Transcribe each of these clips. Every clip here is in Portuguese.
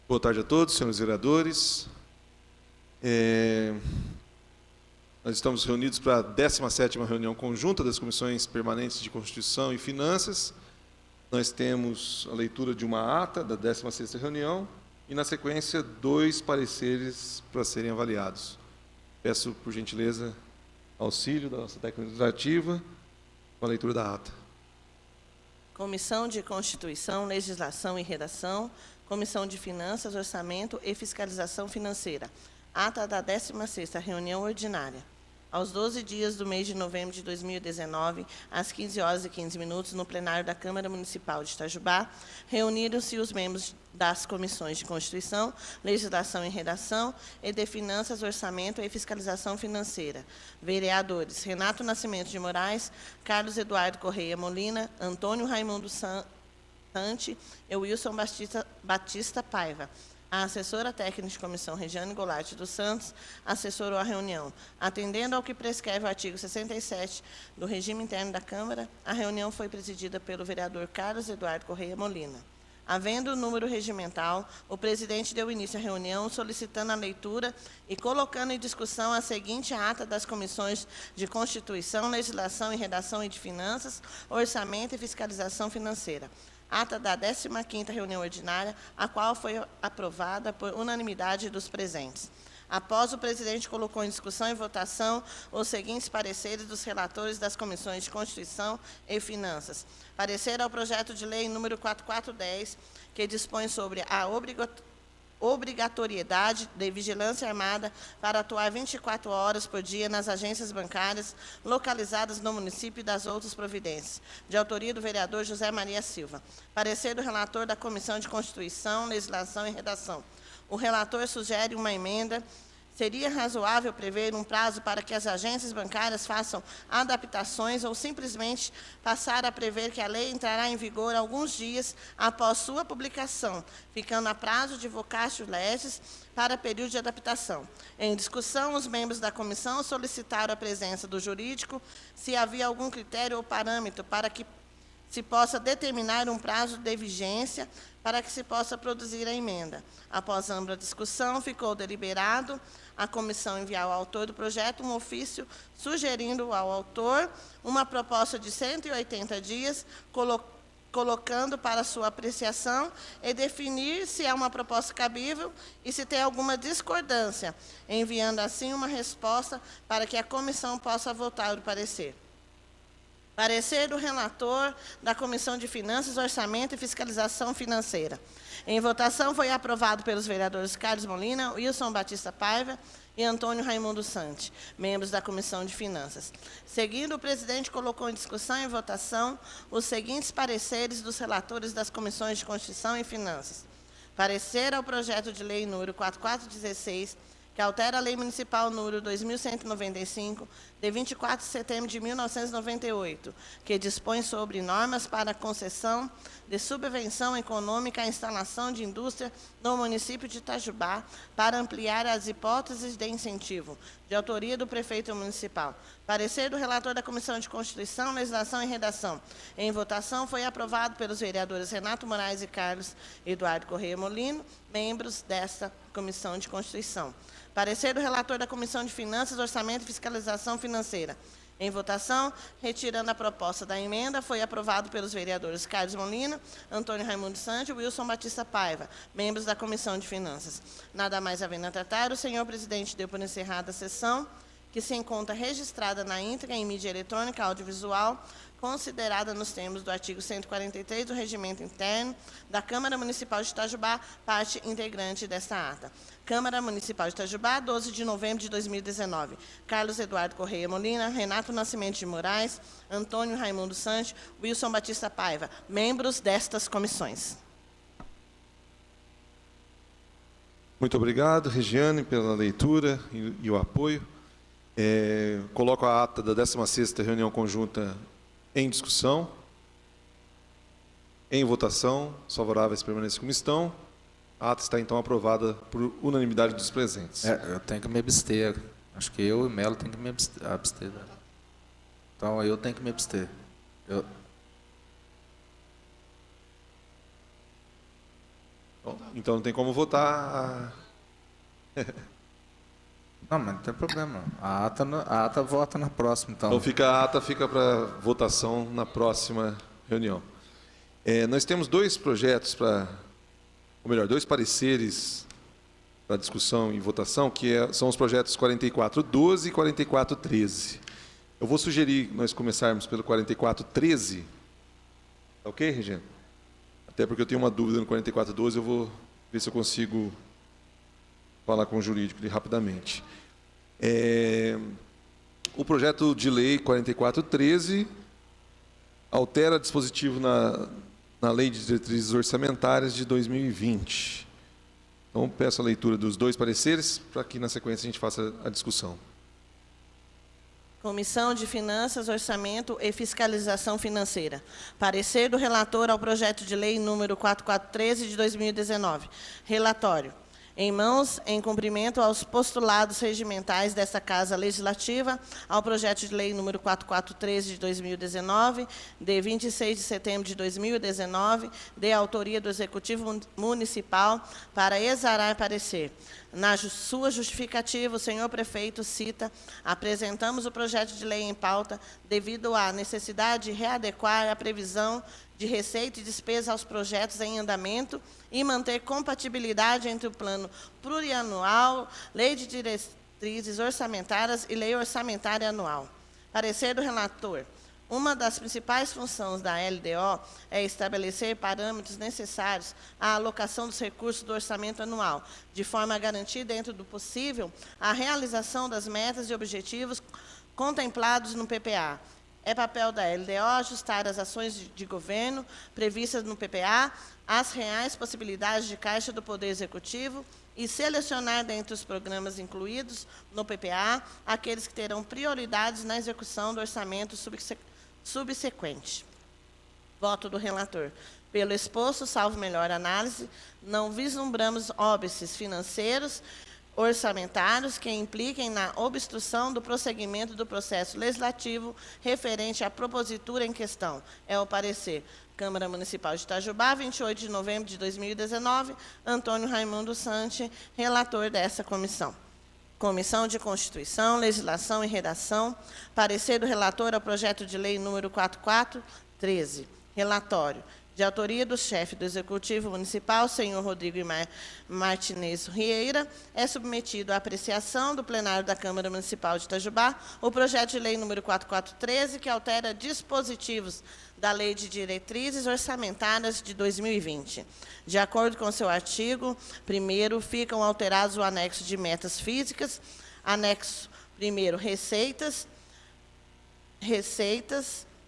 Boa tarde a todos, senhores vereadores. Nós estamos reunidos para a 17ª reunião conjunta das Comissões Permanentes de Constituição e Finanças. Nós temos a leitura de uma ata da 16ª reunião e, na sequência, 2 pareceres para serem avaliados. Peço, por gentileza, auxílio da nossa técnica administrativa com a leitura da ata. Comissão de Constituição, Legislação e Redação, Comissão de Finanças, Orçamento e Fiscalização Financeira. Ata da 16ª reunião ordinária. Aos 12 dias do mês de novembro de 2019, às 15h15, no plenário da Câmara Municipal de Itajubá, reuniram-se os membros das Comissões de Constituição, Legislação e Redação e de Finanças, Orçamento e Fiscalização Financeira. Vereadores Renato Nascimento de Moraes, Carlos Eduardo Correia Molina, Antônio Raimundo Sante e Wilson Batista Paiva. A assessora técnica de comissão, Regiane Goulart dos Santos, assessorou a reunião. Atendendo ao que prescreve o artigo 67 do regime interno da Câmara, a reunião foi presidida pelo vereador Carlos Eduardo Correia Molina. Havendo o número regimental, o presidente deu início à reunião, solicitando a leitura e colocando em discussão a seguinte ata das Comissões de Constituição, Legislação e Redação e de Finanças, Orçamento e Fiscalização Financeira. Ata da 15ª reunião ordinária, a qual foi aprovada por unanimidade dos presentes. Após o presidente colocou em discussão e votação os seguintes pareceres dos relatores das Comissões de Constituição e Finanças. Parecer ao projeto de lei número 4410, que dispõe sobre a obrigatoriedade de vigilância armada para atuar 24 horas por dia nas agências bancárias localizadas no município e das outras providências, de autoria do vereador José Maria Silva. Parecer do relator da Comissão de Constituição, Legislação e Redação. O relator sugere uma emenda. Seria razoável prever um prazo para que as agências bancárias façam adaptações ou simplesmente passar a prever que a lei entrará em vigor alguns dias após sua publicação, ficando a prazo de vocatio legis para período de adaptação. Em discussão, os membros da comissão solicitaram a presença do jurídico se havia algum critério ou parâmetro para que se possa determinar um prazo de vigência para que se possa produzir a emenda. Após ampla discussão, ficou deliberado a comissão enviar ao autor do projeto um ofício sugerindo ao autor uma proposta de 180 dias, colocando para sua apreciação e definir se é uma proposta cabível e se tem alguma discordância, enviando assim uma resposta para que a comissão possa votar o parecer. Parecer do relator da Comissão de Finanças, Orçamento e Fiscalização Financeira. Em votação, foi aprovado pelos vereadores Carlos Molina, Wilson Batista Paiva e Antônio Raimundo Sante, membros da Comissão de Finanças. Seguindo, o presidente colocou em discussão e votação os seguintes pareceres dos relatores das Comissões de Constituição e Finanças. Parecer ao projeto de lei número 4416, que altera a Lei Municipal número 2195, de 24 de setembro de 1998, que dispõe sobre normas para a concessão de subvenção econômica à instalação de indústria no município de Itajubá, para ampliar as hipóteses de incentivo, de autoria do prefeito municipal. Parecer do relator da Comissão de Constituição, Legislação e Redação. Em votação, foi aprovado pelos vereadores Renato Moraes e Carlos Eduardo Correia Molino, membros desta Comissão de Constituição. Parecer do relator da Comissão de Finanças, Orçamento e Fiscalização Financeira. Em votação, retirando a proposta da emenda, foi aprovado pelos vereadores Carlos Molina, Antônio Raimundo Sante e Wilson Batista Paiva, membros da Comissão de Finanças. Nada mais havendo a tratar, o senhor presidente deu por encerrada a sessão, que se encontra registrada na íntegra em mídia eletrônica audiovisual, considerada nos termos do artigo 143 do Regimento Interno da Câmara Municipal de Itajubá, parte integrante desta ata. Câmara Municipal de Itajubá, 12 de novembro de 2019. Carlos Eduardo Correia Molina, Renato Nascimento de Moraes, Antônio Raimundo Sante, Wilson Batista Paiva, membros destas comissões. Muito obrigado, Regiane, pela leitura e o apoio. Coloco a ata da 16ª reunião conjunta em discussão. Em votação, os favoráveis permanecem como estão. A ata está, então, aprovada por unanimidade dos presentes. Eu tenho que me abster. Acho que eu e Melo tem que me abster. Então, eu tenho que me abster. Bom, então não tem como votar. Não, mas não tem problema. A ata vota na próxima, então. Então a ata fica para votação na próxima reunião. Nós temos dois projetos dois pareceres para discussão e votação, são os projetos 4412 e 4413. Eu vou sugerir nós começarmos pelo 4413. Tá ok, Regina? Até porque eu tenho uma dúvida no 4412, eu vou ver se eu consigo falar com o jurídico ali rapidamente. O projeto de lei 4413 altera dispositivo na Lei de Diretrizes Orçamentárias de 2020. Então, peço a leitura dos dois pareceres, para que, na sequência, a gente faça a discussão. Comissão de Finanças, Orçamento e Fiscalização Financeira. Parecer do relator ao projeto de lei número 4413 de 2019. Relatório. Em mãos, em cumprimento aos postulados regimentais desta Casa Legislativa, ao projeto de lei número 4413 de 2019, de 26 de setembro de 2019, de autoria do Executivo Municipal, para exarar parecer. Na sua justificativa, o senhor prefeito cita: apresentamos o projeto de lei em pauta devido à necessidade de readequar a previsão de receita e despesa aos projetos em andamento e manter compatibilidade entre o plano plurianual, lei de diretrizes orçamentárias e lei orçamentária anual. Parecer do relator. Uma das principais funções da LDO é estabelecer parâmetros necessários à alocação dos recursos do orçamento anual, de forma a garantir, dentro do possível, a realização das metas e objetivos contemplados no PPA. É papel da LDO ajustar as ações de governo previstas no PPA às reais possibilidades de caixa do Poder Executivo e selecionar dentre os programas incluídos no PPA aqueles que terão prioridades na execução do orçamento subsequente. Voto do relator. Pelo exposto, salvo melhor análise, não vislumbramos óbices financeiros orçamentários que impliquem na obstrução do prosseguimento do processo legislativo referente à propositura em questão. É o parecer. Câmara Municipal de Itajubá, 28 de novembro de 2019, Antônio Raimundo Santi, relator dessa comissão. Comissão de Constituição, Legislação e Redação. Parecer do relator ao projeto de lei número 4413. Relatório. De autoria do chefe do Executivo Municipal, senhor Rodrigo Martinez Rieira, é submetido à apreciação do plenário da Câmara Municipal de Itajubá o projeto de lei número 4413, que altera dispositivos da Lei de Diretrizes Orçamentárias de 2020. De acordo com seu artigo 1º, ficam alterados o anexo de metas físicas, anexo 1º, receitas,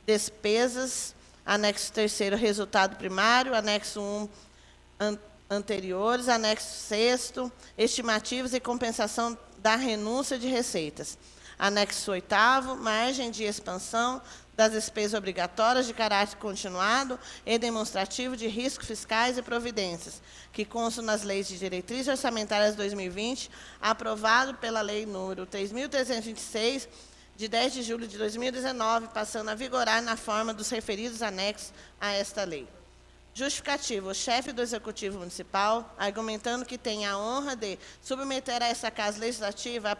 despesas, anexo 3º, resultado primário, anexo 1, anteriores, anexo 6º, estimativas e compensação da renúncia de receitas. Anexo 8º, margem de expansão das despesas obrigatórias de caráter continuado e demonstrativo de riscos fiscais e providências, que constam nas leis de diretrizes orçamentárias 2020, aprovado pela Lei número 3.326, de 10 de julho de 2019, passando a vigorar na forma dos referidos anexos a esta lei. Justificativo. O chefe do Executivo Municipal, argumentando que tem a honra de submeter a essa Casa Legislativa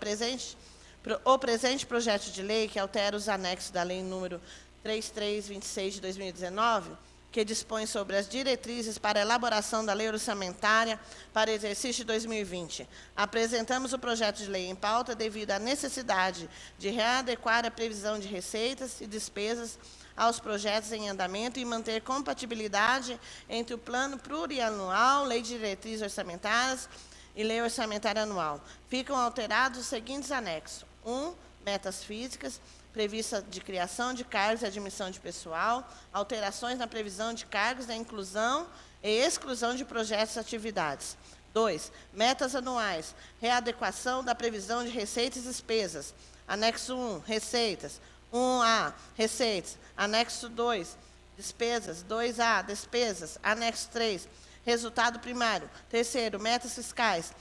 o presente projeto de lei, que altera os anexos da Lei número 3326 de 2019, que dispõe sobre as diretrizes para a elaboração da lei orçamentária para exercício de 2020. Apresentamos o projeto de lei em pauta devido à necessidade de readequar a previsão de receitas e despesas aos projetos em andamento e manter compatibilidade entre o plano plurianual, lei de diretrizes orçamentárias e lei orçamentária anual. Ficam alterados os seguintes anexos. 1. Metas físicas, prevista de criação de cargos e admissão de pessoal, alterações na previsão de cargos da inclusão e exclusão de projetos e atividades. 2. Metas anuais, readequação da previsão de receitas e despesas. Anexo 1, receitas. 1A, receitas. Anexo 2, despesas. 2A, despesas. Anexo 3, resultado primário. 3º, metas fiscais.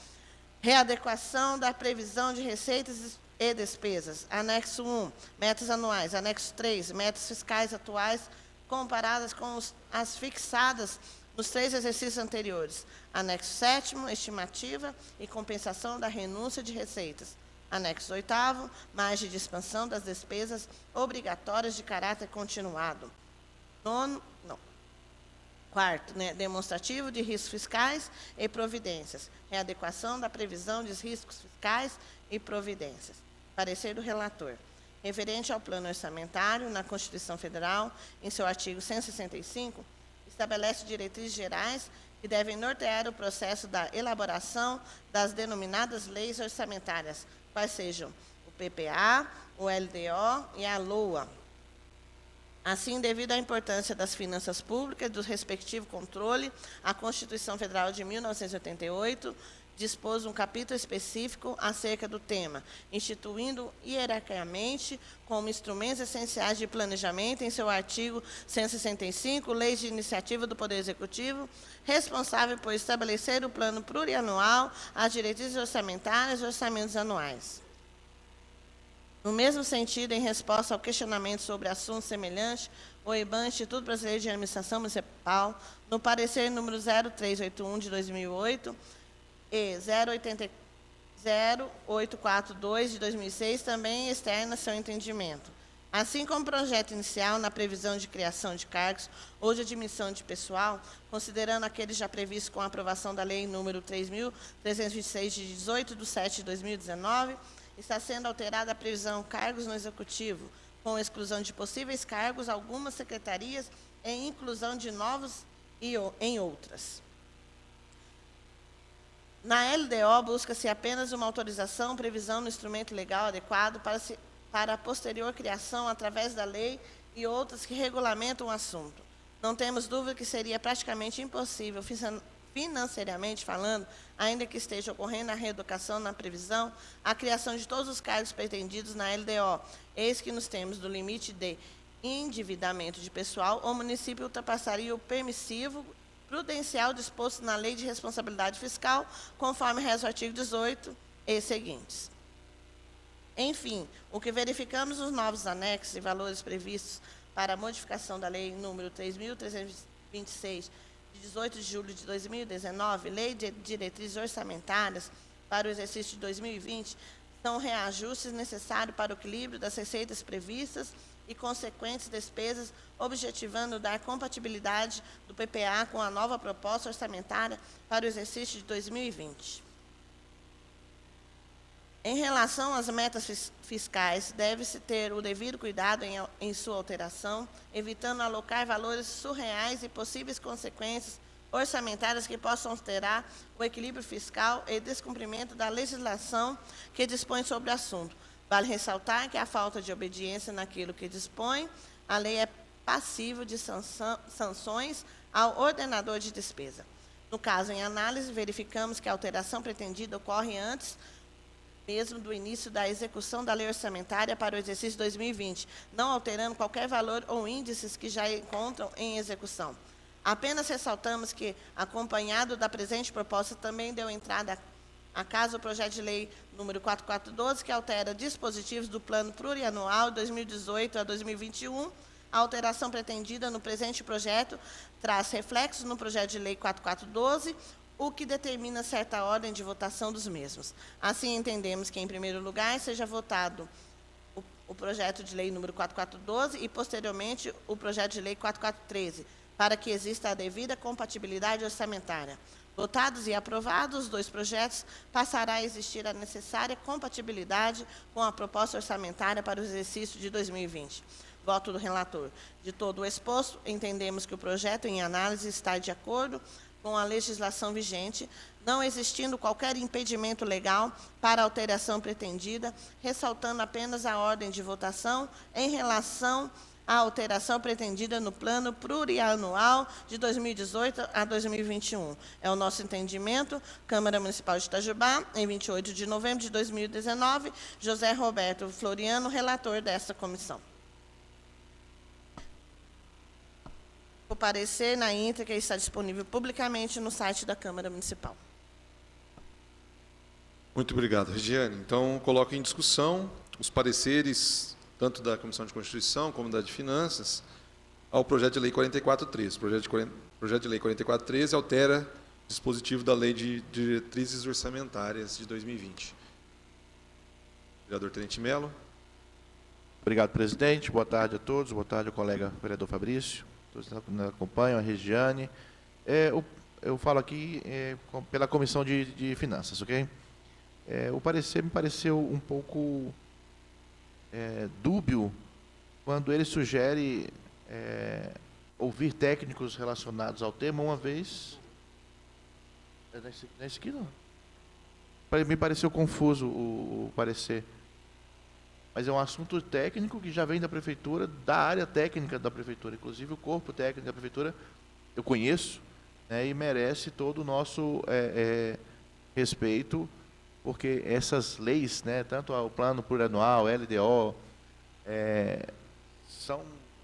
Readequação da previsão de receitas e despesas. Anexo 1, metas anuais. Anexo 3, metas fiscais atuais comparadas com as fixadas nos 3 exercícios anteriores. Anexo 7º, estimativa e compensação da renúncia de receitas. Anexo 8º, margem de expansão das despesas obrigatórias de caráter continuado. Quarto, demonstrativo de riscos fiscais e providências. Readequação da previsão de riscos fiscais e providências. Parecer do relator. Referente ao plano orçamentário, na Constituição Federal, em seu artigo 165, estabelece diretrizes gerais que devem nortear o processo da elaboração das denominadas leis orçamentárias, quais sejam o PPA, o LDO e a LOA. Assim, devido à importância das finanças públicas e do respectivo controle, a Constituição Federal de 1988 dispôs um capítulo específico acerca do tema, instituindo hierarquicamente como instrumentos essenciais de planejamento, em seu artigo 165, leis de iniciativa do Poder Executivo, responsável por estabelecer o plano plurianual, as diretrizes orçamentárias e orçamentos anuais. No mesmo sentido, em resposta ao questionamento sobre assunto semelhante, o IBAN, Instituto Brasileiro de Administração Municipal, no parecer número 0381 de 2008 e 0842 de 2006, também externa seu entendimento. Assim como o projeto inicial na previsão de criação de cargos ou de admissão de pessoal, considerando aqueles já previstos com a aprovação da Lei número 3.326, de 18/7/2019, está sendo alterada a previsão cargos no Executivo, com exclusão de possíveis cargos, algumas secretarias e inclusão de novos em outras. Na LDO, busca-se apenas uma autorização, previsão no instrumento legal adequado para a posterior criação através da lei e outras que regulamentam o assunto. Não temos dúvida que seria praticamente impossível, financeiramente falando, ainda que esteja ocorrendo a reeducação na previsão, a criação de todos os cargos pretendidos na LDO. Eis que nos termos do limite de endividamento de pessoal, o município ultrapassaria o permissivo prudencial disposto na Lei de Responsabilidade Fiscal, conforme reza o artigo 18 e seguintes. Enfim, o que verificamos nos novos anexos e valores previstos para a modificação da Lei número 3.326, de 18 de julho de 2019, Lei de Diretrizes Orçamentárias para o exercício de 2020, são reajustes necessários para o equilíbrio das receitas previstas e consequentes despesas, objetivando dar compatibilidade do PPA com a nova proposta orçamentária para o exercício de 2020. Em relação às metas fiscais, deve-se ter o devido cuidado em sua alteração, evitando alocar valores surreais e possíveis consequências orçamentárias que possam alterar o equilíbrio fiscal e descumprimento da legislação que dispõe sobre o assunto. Vale ressaltar que a falta de obediência naquilo que dispõe, a lei é passível de sanções ao ordenador de despesa. No caso em análise, verificamos que a alteração pretendida ocorre antes mesmo do início da execução da lei orçamentária para o exercício 2020, não alterando qualquer valor ou índices que já encontram em execução. Apenas ressaltamos que, acompanhado da presente proposta, também deu entrada a caso o projeto de lei número 4412, que altera dispositivos do plano plurianual 2018 a 2021. A alteração pretendida no presente projeto traz reflexos no projeto de lei 4412, o que determina certa ordem de votação dos mesmos. Assim, entendemos que, em primeiro lugar, seja votado o projeto de lei número 4412 e, posteriormente, o projeto de lei 4413, para que exista a devida compatibilidade orçamentária. Votados e aprovados os dois projetos, passará a existir a necessária compatibilidade com a proposta orçamentária para o exercício de 2020. Voto do relator. De todo o exposto, entendemos que o projeto em análise está de acordo com a legislação vigente, não existindo qualquer impedimento legal para a alteração pretendida, ressaltando apenas a ordem de votação em relação à alteração pretendida no plano plurianual de 2018 a 2021. É o nosso entendimento. Câmara Municipal de Itajubá, em 28 de novembro de 2019, José Roberto Floriano, relator desta comissão. O parecer na íntegra está disponível publicamente no site da Câmara Municipal. Muito obrigado, Regiane. Então, coloco em discussão os pareceres, tanto da Comissão de Constituição como da de Finanças, ao projeto de lei 4413. Projeto de lei 4413 altera o dispositivo da Lei de Diretrizes Orçamentárias de 2020. Vereador Tenente Melo. Obrigado, presidente. Boa tarde a todos. Boa tarde ao colega vereador Fabrício. Todos que nos acompanham, a Regiane. Eu falo aqui pela Comissão de Finanças, ok? O parecer me pareceu um pouco dúbio quando ele sugere ouvir técnicos relacionados ao tema, uma vez... Nesse aqui, não. Me pareceu confuso o parecer. Mas é um assunto técnico que já vem da Prefeitura, da área técnica da Prefeitura. Inclusive, o corpo técnico da Prefeitura, eu conheço, né, e merece todo o nosso respeito, porque essas leis, né, tanto o Plano Plurianual, LDO, são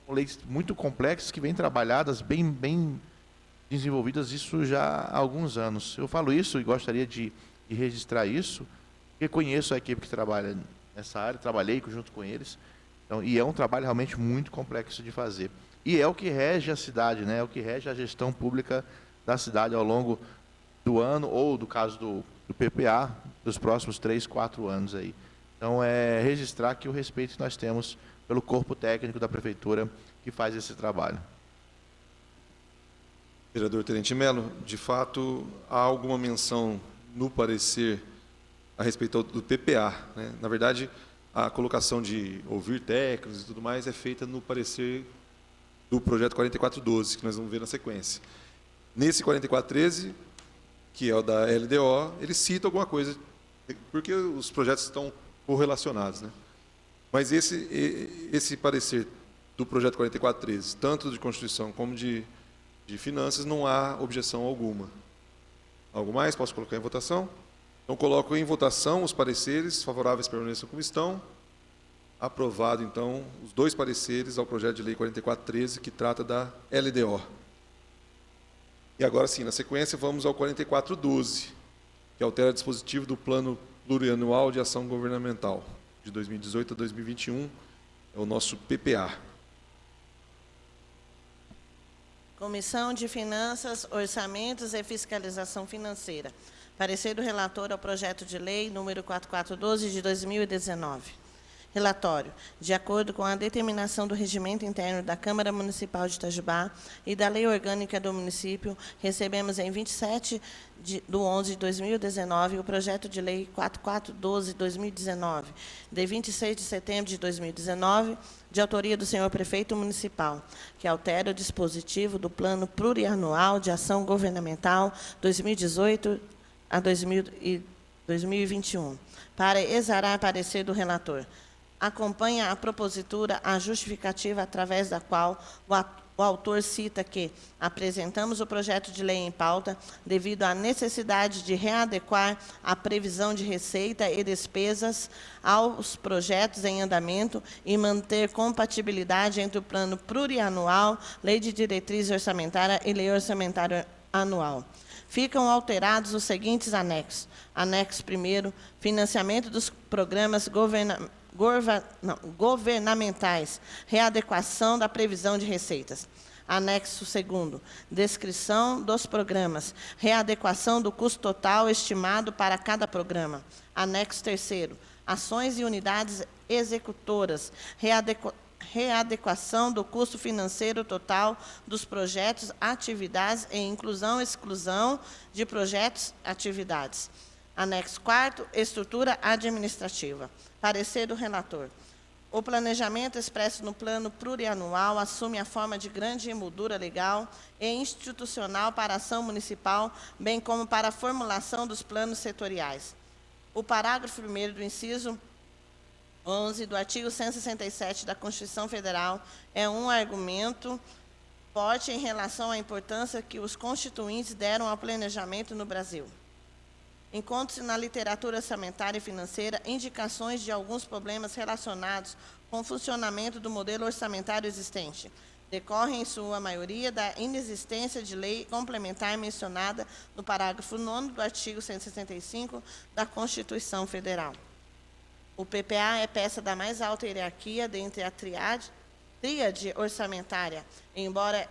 leis muito complexas que vêm trabalhadas, bem desenvolvidas, isso já há alguns anos. Eu falo isso e gostaria de registrar isso, porque conheço a equipe que trabalha nessa área, trabalhei junto com eles, então, e é um trabalho realmente muito complexo de fazer. E é o que rege a cidade, né? É o que rege a gestão pública da cidade ao longo do ano, ou do caso do PPA, dos próximos 3, 4 anos aí. Então, registrar aqui o respeito que nós temos pelo corpo técnico da Prefeitura que faz esse trabalho. Vereador Tenente Melo, de fato, há alguma menção no parecer a respeito do PPA, né? Na verdade, a colocação de ouvir técnicos e tudo mais é feita no parecer do projeto 4412, que nós vamos ver na sequência. Nesse 4413, que é o da LDO, ele cita alguma coisa, porque os projetos estão correlacionados, né? Mas esse parecer do projeto 4413, tanto de Constituição como de Finanças, não há objeção alguma. Algo mais? Posso colocar em votação? Então, coloco em votação os pareceres favoráveis permaneçam como estão. Aprovado, então, os 2 pareceres ao projeto de lei 4413, que trata da LDO. E agora sim, na sequência, vamos ao 4412, que altera o dispositivo do Plano Plurianual de Ação Governamental, de 2018 a 2021, é o nosso PPA. Comissão de Finanças, Orçamentos e Fiscalização Financeira. Parecer do relator ao projeto de lei número 4412 de 2019. Relatório. De acordo com a determinação do Regimento Interno da Câmara Municipal de Itajubá e da Lei Orgânica do Município, recebemos em 27/11/2019 o projeto de lei 4412/2019, de 26 de setembro de 2019, de autoria do senhor Prefeito Municipal, que altera o dispositivo do Plano Plurianual de Ação Governamental 2018 a 2021, para exarar parecer do relator. Acompanha a propositura a justificativa através da qual o autor cita que apresentamos o projeto de lei em pauta devido à necessidade de readequar a previsão de receita e despesas aos projetos em andamento e manter compatibilidade entre o Plano Plurianual, Lei de Diretriz Orçamentária e Lei Orçamentária Anual. Ficam alterados os seguintes anexos. Anexo 1º, financiamento dos programas governamentais, readequação da previsão de receitas. Anexo 2º, descrição dos programas, readequação do custo total estimado para cada programa. Anexo 3º, ações e unidades executoras, readequação do custo financeiro total dos projetos, atividades e inclusão e exclusão de projetos, atividades. Anexo 4º, estrutura administrativa. Parecer do relator. O planejamento expresso no plano plurianual assume a forma de grande emoldura legal e institucional para a ação municipal, bem como para a formulação dos planos setoriais. O parágrafo 1º do inciso 11 do artigo 167 da Constituição Federal é um argumento forte em relação à importância que os constituintes deram ao planejamento no Brasil. Encontra-se na literatura orçamentária e financeira indicações de alguns problemas relacionados com o funcionamento do modelo orçamentário existente. Decorrem, em sua maioria, da inexistência de lei complementar mencionada no parágrafo 9º do artigo 165 da Constituição Federal. O PPA é peça da mais alta hierarquia dentre a tríade tríade orçamentária, embora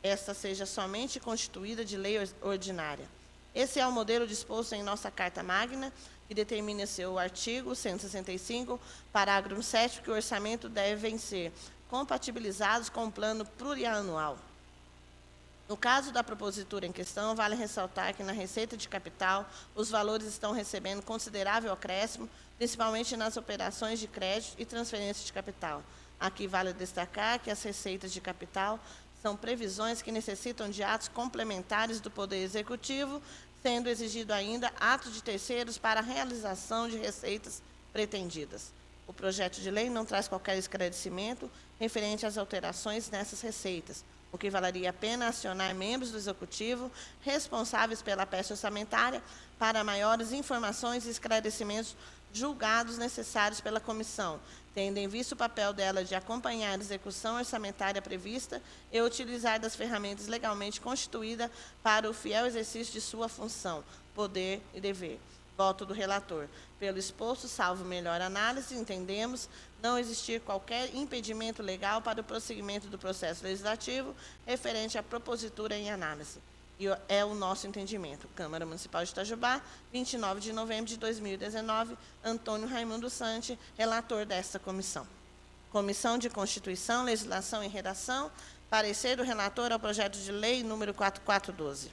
esta seja somente constituída de lei ordinária. Esse é o modelo disposto em nossa Carta Magna, que determina em seu artigo 165, parágrafo 7, que o orçamento devem ser compatibilizados com o plano plurianual. No caso da propositura em questão, vale ressaltar que na receita de capital, os valores estão recebendo considerável acréscimo, principalmente nas operações de crédito e transferência de capital. Aqui vale destacar que as receitas de capital são previsões que necessitam de atos complementares do Poder Executivo, sendo exigido ainda atos de terceiros para a realização de receitas pretendidas. O projeto de lei não traz qualquer esclarecimento referente às alterações nessas receitas, o que valeria a pena acionar membros do Executivo responsáveis pela peça orçamentária para maiores informações e esclarecimentos julgados necessários pela comissão, tendo em vista o papel dela de acompanhar a execução orçamentária prevista e utilizar das ferramentas legalmente constituídas para o fiel exercício de sua função, poder e dever. Voto do relator. Pelo exposto, salvo melhor análise, entendemos não existir qualquer impedimento legal para o prosseguimento do processo legislativo referente à propositura em análise. E é o nosso entendimento. Câmara Municipal de Itajubá, 29 de novembro de 2019, Antônio Raimundo Sante, relator desta comissão. Comissão de Constituição, Legislação e Redação, parecer do relator ao projeto de lei número 4412,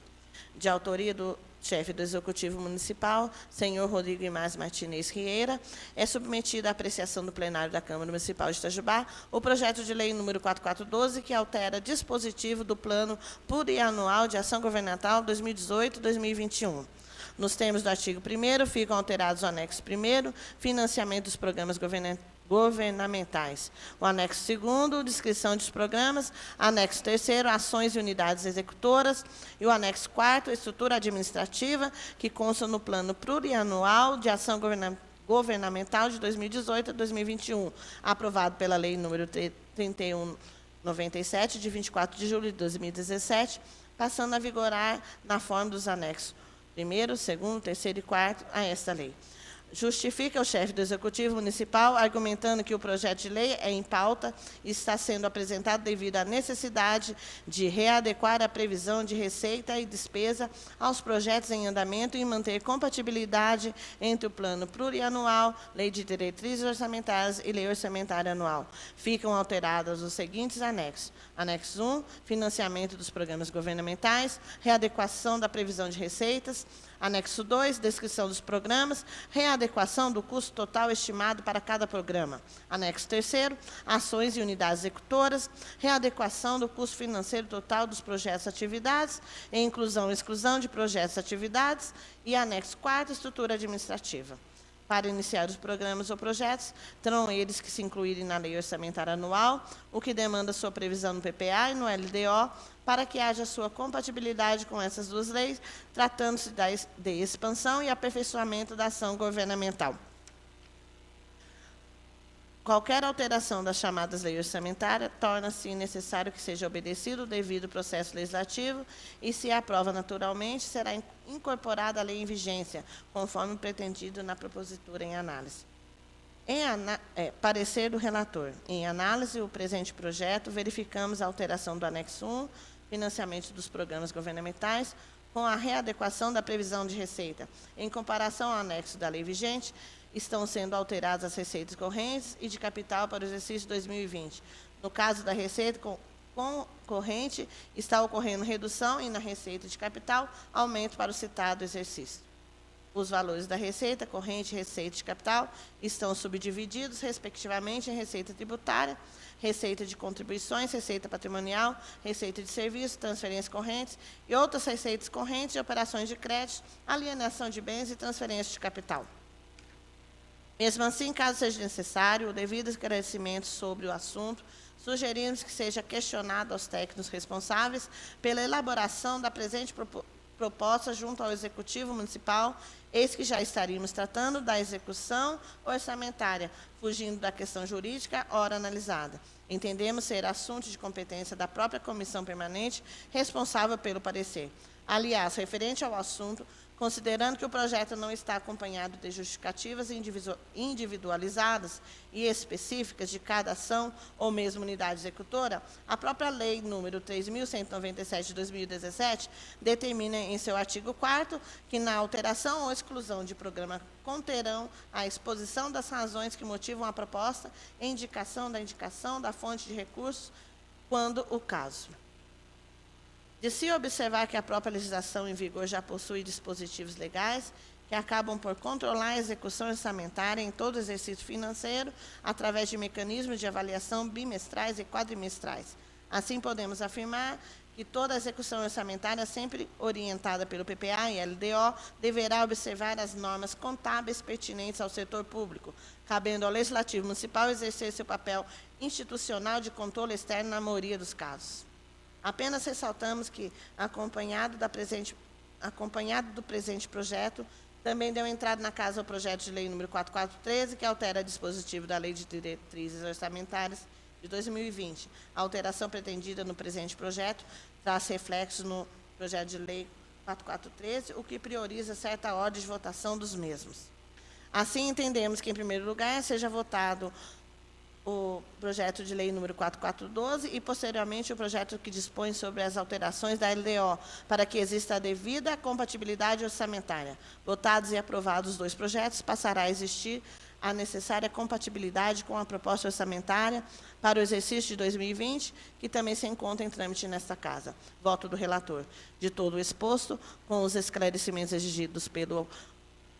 de autoria do chefe do Executivo Municipal, senhor Rodrigo Imaz Martinez Rieira, é submetido à apreciação do plenário da Câmara Municipal de Itajubá o projeto de lei número 4412, que altera dispositivo do Plano Plurianual de Ação Governamental 2018-2021. Nos termos do artigo 1º, ficam alterados o anexo 1º, financiamento dos programas governamentais. O anexo 2º, descrição dos programas. Anexo 3º, ações e unidades executoras. E o anexo 4º, estrutura administrativa, que consta no Plano Plurianual de Ação Governamental de 2018 a 2021, aprovado pela Lei número 3197, de 24 de julho de 2017, passando a vigorar na forma dos anexos 1º, 2º, 3º e 4º a esta lei. Justifica o chefe do Executivo Municipal, argumentando que o projeto de lei é em pauta e está sendo apresentado devido à necessidade de readequar a previsão de receita e despesa aos projetos em andamento e manter compatibilidade entre o Plano Plurianual, Lei de Diretrizes Orçamentárias e Lei Orçamentária Anual. Ficam alterados os seguintes anexos. Anexo 1, financiamento dos programas governamentais, readequação da previsão de receitas. Anexo 2, descrição dos programas, readequação do custo total estimado para cada programa. Anexo 3º, ações e unidades executoras, readequação do custo financeiro total dos projetos e atividades, e inclusão e exclusão de projetos e atividades. E anexo 4º, estrutura administrativa. Para iniciar os programas ou projetos, terão eles que se incluírem na Lei Orçamentária Anual, o que demanda sua previsão no PPA e no LDO, para que haja sua compatibilidade com essas duas leis, tratando-se de expansão e aperfeiçoamento da ação governamental. Qualquer alteração das chamadas leis orçamentárias torna-se necessário que seja obedecido o devido processo legislativo e, se aprova naturalmente, será incorporada a lei em vigência, conforme pretendido na propositura em análise. Parecer do relator. Em análise, o presente projeto, verificamos a alteração do anexo 1, financiamento dos programas governamentais, com a readequação da previsão de receita. Em comparação ao anexo da lei vigente, estão sendo alteradas as receitas correntes e de capital para o exercício 2020. No caso da receita corrente, está ocorrendo redução e na receita de capital, aumento para o citado exercício. Os valores da receita corrente e receita de capital estão subdivididos, respectivamente, em receita tributária, receita de contribuições, receita patrimonial, receita de serviços, transferências correntes e outras receitas correntes de operações de crédito, alienação de bens e transferência de capital. Mesmo assim, caso seja necessário, o devido esclarecimento sobre o assunto, sugerimos que seja questionado aos técnicos responsáveis pela elaboração da presente proposta junto ao Executivo Municipal, eis que já estaríamos tratando da execução orçamentária, fugindo da questão jurídica, ora analisada. Entendemos ser assunto de competência da própria comissão permanente responsável pelo parecer. Aliás, referente ao assunto, Considerando que o projeto não está acompanhado de justificativas individualizadas e específicas de cada ação ou mesmo unidade executora, a própria Lei número 3.197 de 2017 determina em seu artigo 4º que na alteração ou exclusão de programa conterão a exposição das razões que motivam a proposta e indicação da fonte de recursos, quando o caso. De se observar que a própria legislação em vigor já possui dispositivos legais que acabam por controlar a execução orçamentária em todo exercício financeiro através de mecanismos de avaliação bimestrais e quadrimestrais. Assim, podemos afirmar que toda a execução orçamentária, sempre orientada pelo PPA e LDO, deverá observar as normas contábeis pertinentes ao setor público, cabendo ao Legislativo Municipal exercer seu papel institucional de controle externo na maioria dos casos. Apenas ressaltamos que, acompanhado do presente projeto, também deu entrada na casa o projeto de lei número 4413, que altera dispositivo da Lei de Diretrizes Orçamentárias de 2020. A alteração pretendida no presente projeto traz reflexos no projeto de lei 4413, o que prioriza certa ordem de votação dos mesmos. Assim, entendemos que, em primeiro lugar, seja votado o projeto de lei número 4412 e, posteriormente, o projeto que dispõe sobre as alterações da LDO, para que exista a devida compatibilidade orçamentária. Votados e aprovados os dois projetos, passará a existir a necessária compatibilidade com a proposta orçamentária para o exercício de 2020, que também se encontra em trâmite nesta Casa. Voto do relator. De todo o exposto, com os esclarecimentos exigidos pelo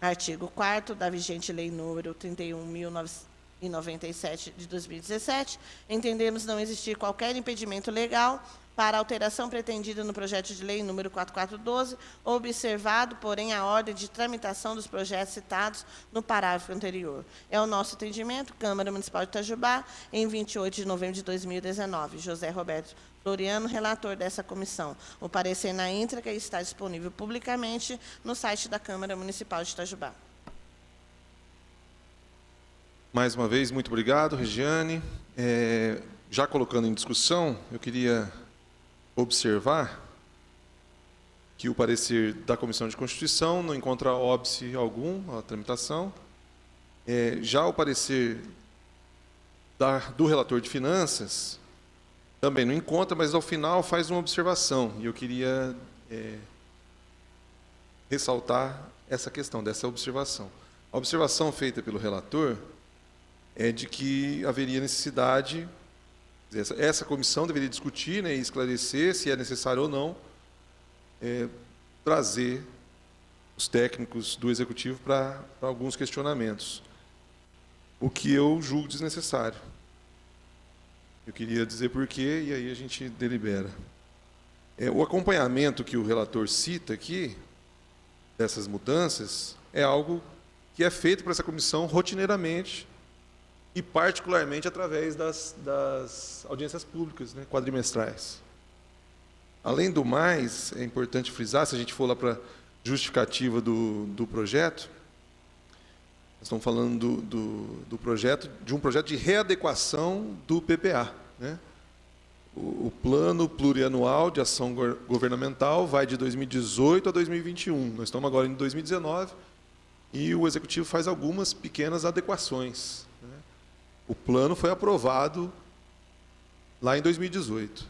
artigo 4º da vigente lei número 31.997 de 2017, entendemos não existir qualquer impedimento legal para a alteração pretendida no projeto de lei número 4412, observado, porém, a ordem de tramitação dos projetos citados no parágrafo anterior. É o nosso entendimento, Câmara Municipal de Itajubá, em 28 de novembro de 2019. José Roberto Floriano, relator dessa comissão. O parecer na íntegra está disponível publicamente no site da Câmara Municipal de Itajubá. Mais uma vez, muito obrigado, Regiane. Já colocando em discussão, eu queria observar que o parecer da Comissão de Constituição não encontra óbice algum à tramitação. Já o parecer do relator de Finanças também não encontra, mas ao final faz uma observação. E eu queria ressaltar essa questão, dessa observação. A observação feita pelo relator é de que haveria necessidade, essa comissão deveria discutir, né, e esclarecer se é necessário ou não trazer os técnicos do Executivo para alguns questionamentos, o que eu julgo desnecessário. Eu queria dizer por quê, e aí a gente delibera. O acompanhamento que o relator cita aqui, dessas mudanças, é algo que é feito para essa comissão rotineiramente, e particularmente através das audiências públicas, né, quadrimestrais. Além do mais, é importante frisar, se a gente for lá para a justificativa do projeto, nós estamos falando do projeto, de um projeto de readequação do PPA, né? O Plano Plurianual de Ação Governamental vai de 2018 a 2021. Nós estamos agora em 2019 e o Executivo faz algumas pequenas adequações. O plano foi aprovado lá em 2018,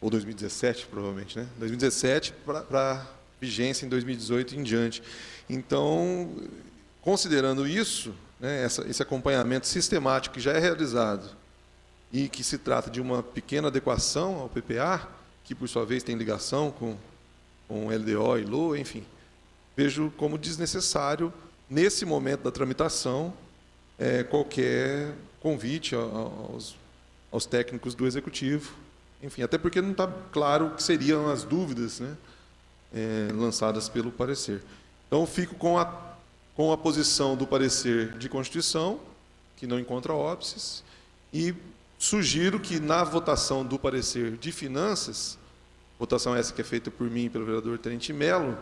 ou 2017, provavelmente, né? 2017 para vigência em 2018 em diante. Então, considerando isso, né, esse acompanhamento sistemático que já é realizado e que se trata de uma pequena adequação ao PPA, que por sua vez tem ligação com LDO e LOA, enfim, vejo como desnecessário, nesse momento da tramitação, qualquer convite aos técnicos do Executivo, enfim, até porque não está claro o que seriam as dúvidas, né, lançadas pelo parecer. Então, fico com a posição do parecer de Constituição, que não encontra óbices, e sugiro que, na votação do parecer de Finanças, votação essa que é feita por mim e pelo vereador Tenente Melo,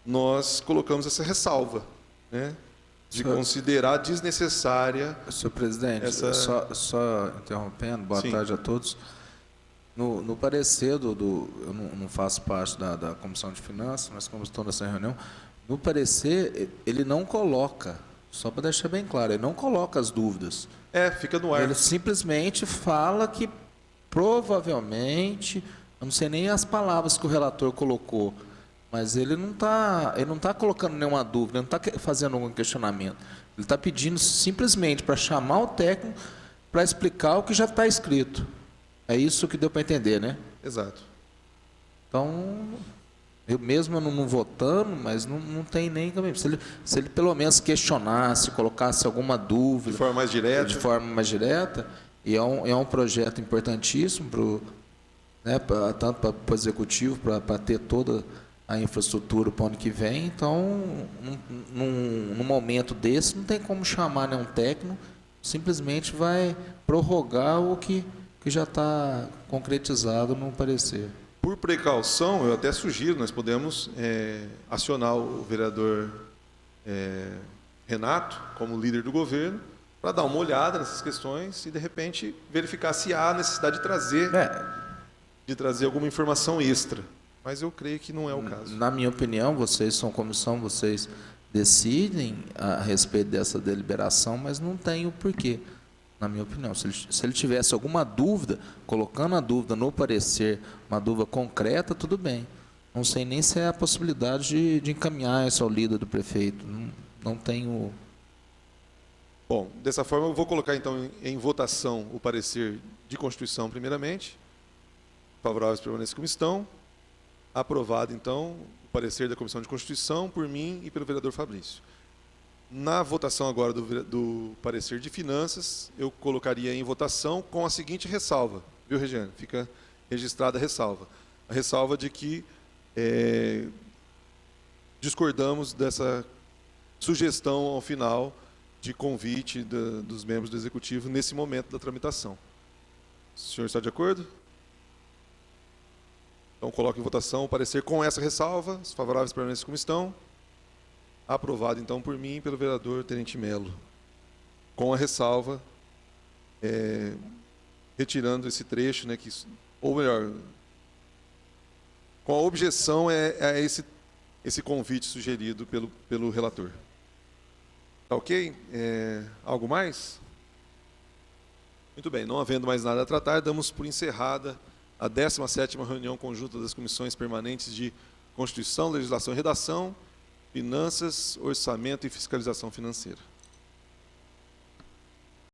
nós colocamos essa ressalva, né, de considerar desnecessária... Senhor presidente, só interrompendo, boa Sim. tarde a todos. No parecer eu não faço parte da Comissão de Finanças, mas como estou nessa reunião, no parecer ele não coloca, só para deixar bem claro, ele não coloca as dúvidas. Fica no ar. Ele simplesmente fala que provavelmente, eu não sei nem as palavras que o relator colocou, mas ele não tá colocando nenhuma dúvida, ele não está fazendo algum questionamento. Ele está pedindo simplesmente para chamar o técnico para explicar o que já está escrito. É isso que deu para entender, né? Exato. Então, eu mesmo não votando, mas não tem nem... Se ele pelo menos questionasse, colocasse alguma dúvida... De forma mais direta. De forma mais direta, e é um projeto importantíssimo, tanto para o Executivo, para ter toda a infraestrutura para o ano que vem. Então, num momento desse, não tem como chamar nenhum técnico, simplesmente vai prorrogar o que já está concretizado no parecer. Por precaução, eu até sugiro, nós podemos acionar o vereador Renato, como líder do governo, para dar uma olhada nessas questões e, de repente, verificar se há necessidade de trazer alguma informação extra. Mas eu creio que não é o caso. Na minha opinião, vocês são comissão, vocês decidem a respeito dessa deliberação, mas não tem o porquê. Na minha opinião, se ele tivesse alguma dúvida, colocando a dúvida no parecer, uma dúvida concreta, tudo bem. Não sei nem se é a possibilidade de encaminhar isso ao líder do prefeito. Não tenho... Bom, dessa forma eu vou colocar então em votação o parecer de Constituição primeiramente. Favoráveis permanecem como estão. Aprovado então o parecer da Comissão de Constituição por mim e pelo vereador Fabrício. Na votação agora do parecer de finanças, eu colocaria em votação com a seguinte ressalva, viu, Regiane? Fica registrada a ressalva. A ressalva de que discordamos dessa sugestão ao final de convite dos membros do Executivo nesse momento da tramitação. O senhor está de acordo? Então, coloco em votação o parecer com essa ressalva, os favoráveis permanecem como estão. Aprovado, então, por mim e pelo vereador Tenente Melo. Com a ressalva, retirando esse trecho, né, ou melhor, com a objeção a esse convite sugerido pelo relator. Tá ok? Algo mais? Muito bem, não havendo mais nada a tratar, damos por encerrada a 17ª reunião conjunta das comissões permanentes de Constituição, Legislação e Redação, Finanças, Orçamento e Fiscalização Financeira.